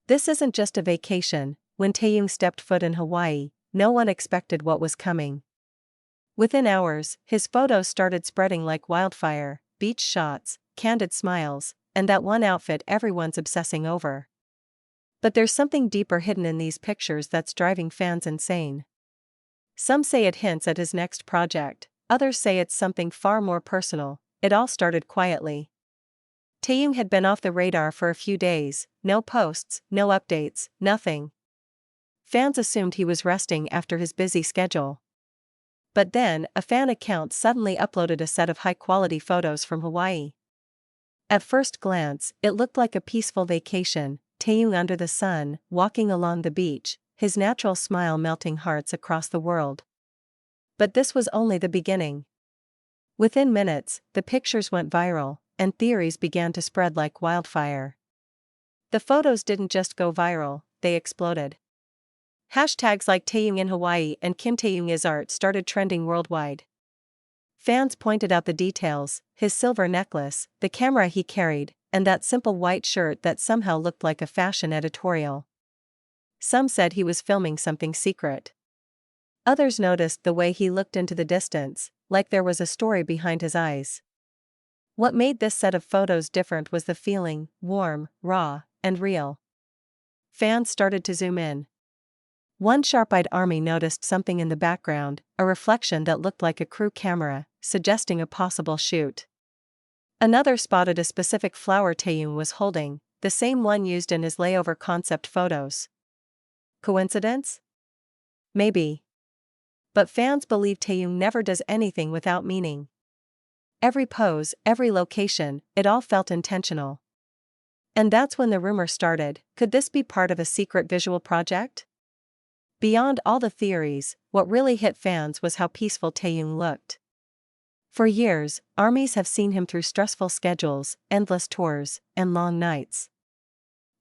This isn't just a vacation. When Taehyung stepped foot in Hawaii, no one expected what was coming. Within hours, his photos started spreading like wildfire: beach shots, candid smiles, and that one outfit everyone's obsessing over. But there's something deeper hidden in these pictures that's driving fans insane. Some say it hints at his next project, others say it's something far more personal. It all started quietly. Taehyung had been off the radar for a few days: no posts, no updates, nothing. Fans assumed he was resting after his busy schedule. But then, a fan account suddenly uploaded a set of high-quality photos from Hawaii. At first glance, it looked like a peaceful vacation: Taehyung under the sun, walking along the beach, his natural smile melting hearts across the world. But this was only the beginning. Within minutes, the pictures went viral, and theories began to spread like wildfire. The photos didn't just go viral, they exploded. Hashtags like Taehyung in Hawaii and Kim Taehyung is art started trending worldwide. Fans pointed out the details: his silver necklace, the camera he carried, and that simple white shirt that somehow looked like a fashion editorial. Some said he was filming something secret. Others noticed the way he looked into the distance, like there was a story behind his eyes. What made this set of photos different was the feeling: warm, raw, and real. Fans started to zoom in. One sharp-eyed army noticed something in the background, a reflection that looked like a crew camera, suggesting a possible shoot. Another spotted a specific flower Taehyung was holding, the same one used in his layover concept photos. Coincidence? Maybe. But fans believe Taehyung never does anything without meaning. Every pose, every location, it all felt intentional. And that's when the rumor started: could this be part of a secret visual project? Beyond all the theories, what really hit fans was how peaceful Taehyung looked. For years, armies have seen him through stressful schedules, endless tours, and long nights.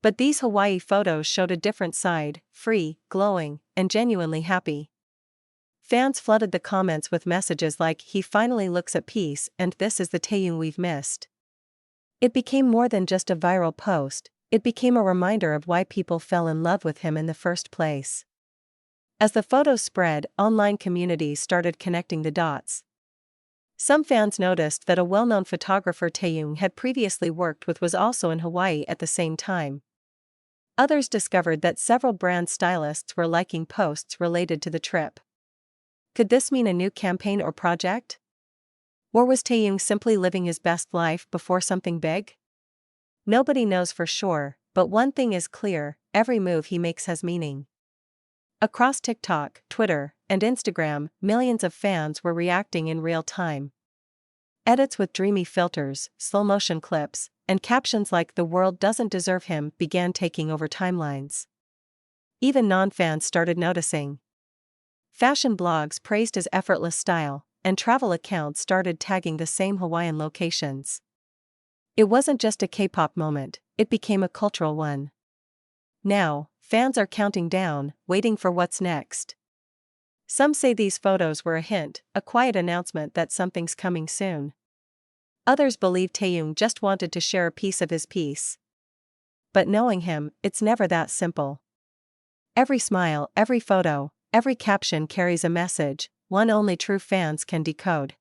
But these Hawaii photos showed a different side: free, glowing, and genuinely happy. Fans flooded the comments with messages like "he finally looks at peace" and "this is the Taehyung we've missed." It became more than just a viral post, it became a reminder of why people fell in love with him in the first place. As the photos spread, online communities started connecting the dots. Some fans noticed that a well-known photographer Taehyung had previously worked with was also in Hawaii at the same time. Others discovered that several brand stylists were liking posts related to the trip. Could this mean a new campaign or project? Or was Taehyung simply living his best life before something big? Nobody knows for sure, but one thing is clear: every move he makes has meaning. Across TikTok, Twitter, and Instagram, millions of fans were reacting in real time. Edits with dreamy filters, slow-motion clips, and captions like "the world doesn't deserve him" began taking over timelines. Even non-fans started noticing. Fashion blogs praised his effortless style, and travel accounts started tagging the same Hawaiian locations. It wasn't just a K-pop moment, it became a cultural one. Now, fans are counting down, waiting for what's next. Some say these photos were a hint, a quiet announcement that something's coming soon. Others believe Taehyung just wanted to share a piece of his peace. But knowing him, it's never that simple. Every smile, every photo, every caption carries a message, one only true fans can decode.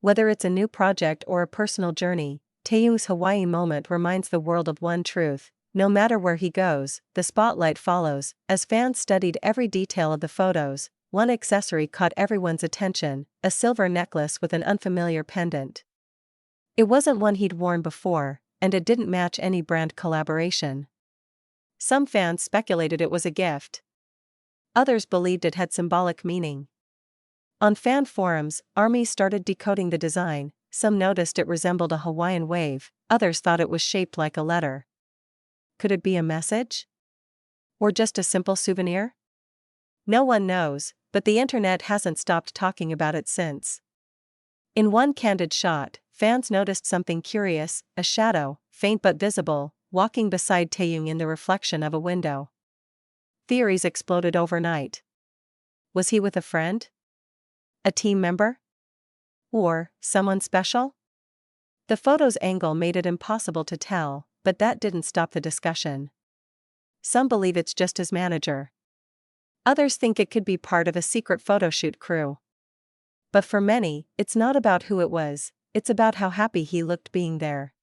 Whether it's a new project or a personal journey, Taehyung's Hawaii moment reminds the world of one truth: no matter where he goes, the spotlight follows. As fans studied every detail of the photos, one accessory caught everyone's attention: a silver necklace with an unfamiliar pendant. It wasn't one he'd worn before, and it didn't match any brand collaboration. Some fans speculated it was a gift. Others believed it had symbolic meaning. On fan forums, armies started decoding the design. Some noticed it resembled a Hawaiian wave, others thought it was shaped like a letter. Could it be a message? Or just a simple souvenir? No one knows, but the internet hasn't stopped talking about it since. In one candid shot, fans noticed something curious: a shadow, faint but visible, walking beside Taehyung in the reflection of a window. Theories exploded overnight. Was he with a friend? A team member? Or someone special? The photo's angle made it impossible to tell, but that didn't stop the discussion. Some believe it's just his manager. Others think it could be part of a secret photoshoot crew. But for many, it's not about who it was, it's about how happy he looked being there.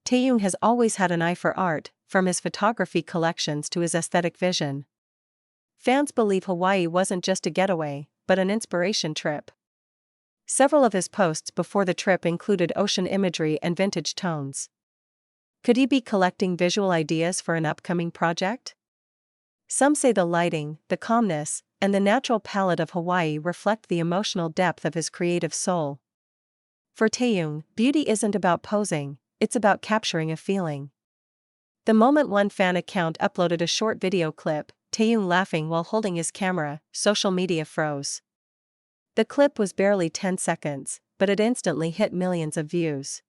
Taehyung has always had an eye for art, from his photography collections to his aesthetic vision. Fans believe Hawaii wasn't just a getaway, but an inspiration trip. Several of his posts before the trip included ocean imagery and vintage tones. Could he be collecting visual ideas for an upcoming project? Some say the lighting, the calmness, and the natural palette of Hawaii reflect the emotional depth of his creative soul. For Taehyung, beauty isn't about posing, it's about capturing a feeling. The moment one fan account uploaded a short video clip, Taehyung laughing while holding his camera, social media froze. The clip was barely 10 seconds, but it instantly hit millions of views.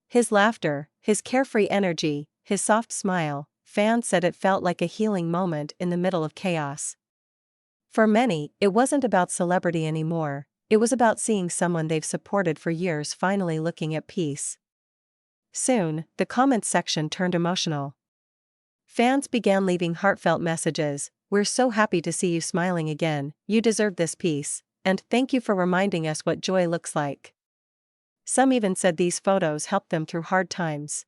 His laughter, his carefree energy, his soft smile, fans said it felt like a healing moment in the middle of chaos. For many, it wasn't about celebrity anymore, it was about seeing someone they've supported for years finally looking at peace. Soon, the comments section turned emotional. Fans began leaving heartfelt messages: "We're so happy to see you smiling again, you deserve this peace," and "Thank you for reminding us what joy looks like." Some even said these photos helped them through hard times.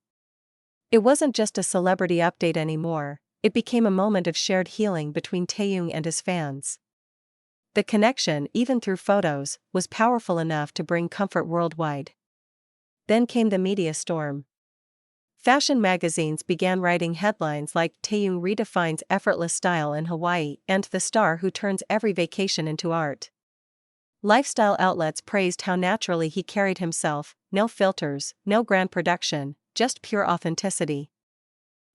It wasn't just a celebrity update anymore, it became a moment of shared healing between Taehyung and his fans. The connection, even through photos, was powerful enough to bring comfort worldwide. Then came the media storm. Fashion magazines began writing headlines like "Taehyung redefines effortless style in Hawaii" and "The star who turns every vacation into art." Lifestyle outlets praised how naturally he carried himself, no filters, no grand production, just pure authenticity.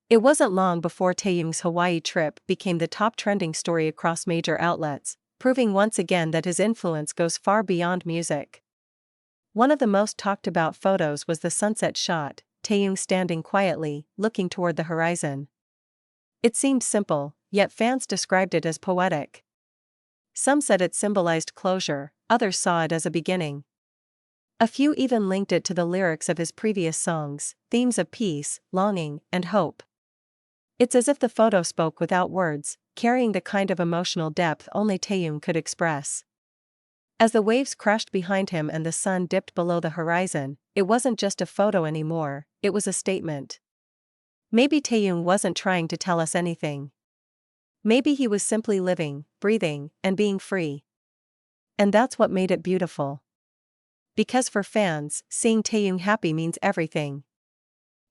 It wasn't long before Taehyung's Hawaii trip became the top trending story across major outlets, proving once again that his influence goes far beyond music. One of the most talked about photos was the sunset shot, Taehyung standing quietly, looking toward the horizon. It seemed simple, yet fans described it as poetic. Some said it symbolized closure, others saw it as a beginning. A few even linked it to the lyrics of his previous songs, themes of peace, longing, and hope. It's as if the photo spoke without words, carrying the kind of emotional depth only Taehyung could express. As the waves crashed behind him and the sun dipped below the horizon, it wasn't just a photo anymore, it was a statement. Maybe Taehyung wasn't trying to tell us anything. Maybe he was simply living, breathing, and being free. And that's what made it beautiful. Because for fans, seeing Taehyung happy means everything.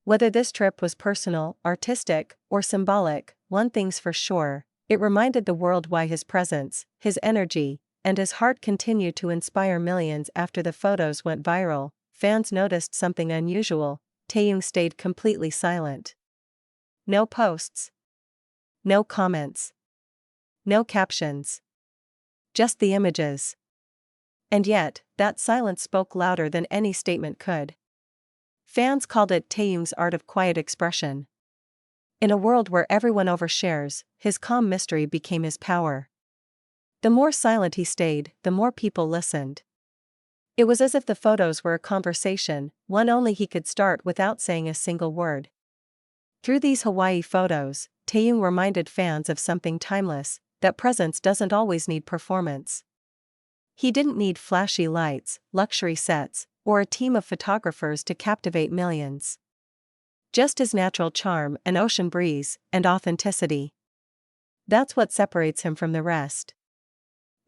Whether this trip was personal, artistic, or symbolic, one thing's for sure, it reminded the world why his presence, his energy, and his heart continued to inspire millions. After the photos went viral, fans noticed something unusual: Taehyung stayed completely silent. No posts. No comments. No captions. Just the images. And yet, that silence spoke louder than any statement could. Fans called it Taehyung's art of quiet expression. In a world where everyone overshares, his calm mystery became his power. The more silent he stayed, the more people listened. It was as if the photos were a conversation, one only he could start without saying a single word. Through these Hawaii photos, Taehyung reminded fans of something timeless: that presence doesn't always need performance. He didn't need flashy lights, luxury sets, or a team of photographers to captivate millions. Just his natural charm, an ocean breeze, and authenticity. That's what separates him from the rest.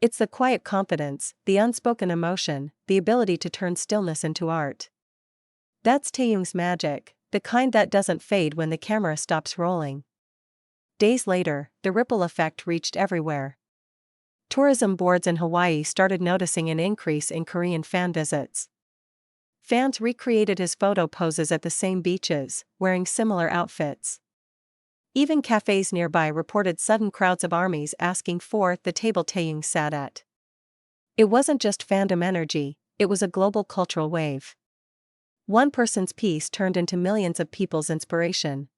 It's the quiet confidence, the unspoken emotion, the ability to turn stillness into art. That's Taehyung's magic, the kind that doesn't fade when the camera stops rolling. Days later, the ripple effect reached everywhere. Tourism boards in Hawaii started noticing an increase in Korean fan visits. Fans recreated his photo poses at the same beaches, wearing similar outfits. Even cafes nearby reported sudden crowds of armies asking for the table Taehyung sat at. It wasn't just fandom energy, it was a global cultural wave. One person's piece turned into millions of people's inspiration.